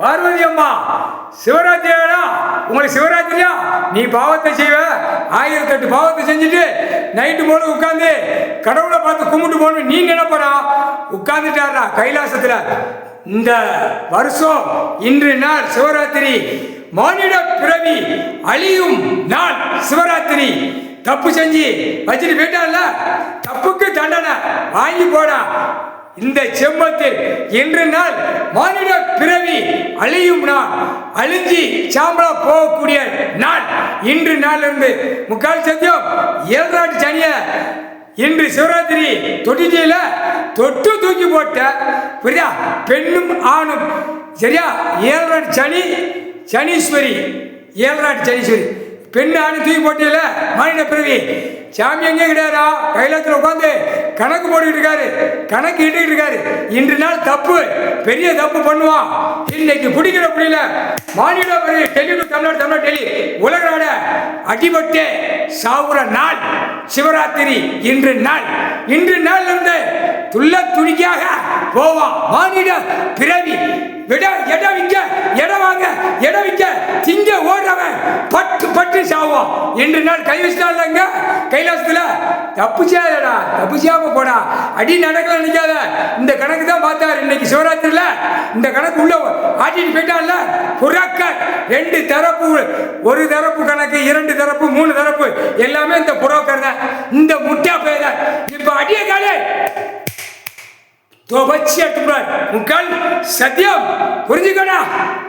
பார்வதி அம்மா சிவராத்திரியா உங்களுக்கு சிவராத்திரியா நீ பாவத்தை செய்வ 1008 பாவத்தை செஞ்சுட்டு நைட்டு போல உட்காந்து கடவுளை பார்த்து கும்பிட்டு போகணும் நீ நினைப்படா உட்கார்ந்துட்டாரா கைலாசத்தில். இந்த வருஷம் இன்று நாள் சிவராத்திரி மானிட பிறவி அழியும் நாள் சிவராத்திரி. தப்பு செஞ்சு வச்சுட்டு போயிட்டான்ல தப்புக்கு தண்டனை வாங்கி போடா. இந்த செம்மத்தில் இன்று நாள் மானிட பிறவி அழியும் நாள் அழிஞ்சி சாம்பலா போகக்கூடிய நாள் இன்று நாள் இருந்து முக்கால் சத்தியம் 7 நாட்டு சனிய இன்று சிவராத்திரி தொட்டில தொட்டு தூக்கி போட்ட புரியா பெண்ணும் ஆணும் சரியா 7 நாட்டு சனி சனீஸ்வரி 7 நாட்டு சனீஸ்வரி பெண் ஆணு தூக்கி போட்டியில மானிட பிறவி சாமி எங்கே கிடையாதா கைலாசத்தில் உட்காந்து கணக்கு போட்டுக்கிட்டு இருக்காரு கணக்கு இட்டுக்கிட்டு இருக்காரு. இன்று நாள் தப்பு பெரிய தப்பு பண்ணுவான். இன்னைக்கு பிடிக்கிற புரியல மாநில டெல்லி தமிழ்நாடு தமிழ்நாடு டெல்லி உலக நாட அடிபட்டு சாவுற நாள் சிவராத்திரி இன்று நாள் இருந்து துள்ள துணிக்காக போவான் மாநில பிறவி இடம் விற்க திங்க ஓடுறவன் பட்டு சாவான். இன்று நாள் கை வச்சிட்டாங்க கைலாசத்துல தப்பு செய்யாதடா தப்பு செய்யாம போடா அடி நடக்கல நினைக்காத. இந்த கணக்கு தான் பார்த்தாரு இன்னைக்கு சிவராத்திரியில இந்த கணக்கு உள்ள ஆட்டிட்டு போயிட்டான்ல புறாக்கள் 2 தரப்பு ஒரு தரப்பு கணக்கு 2 தரப்பு 3 தரப்பு எல்லாமே இந்த புரோக்கர் தான் இந்த முட்டா பேர் தான். இப்ப அடிய காலே துவச்சி எடுத்துக்கிறார் முக்கால் சத்தியம் புரிஞ்சுக்கடா.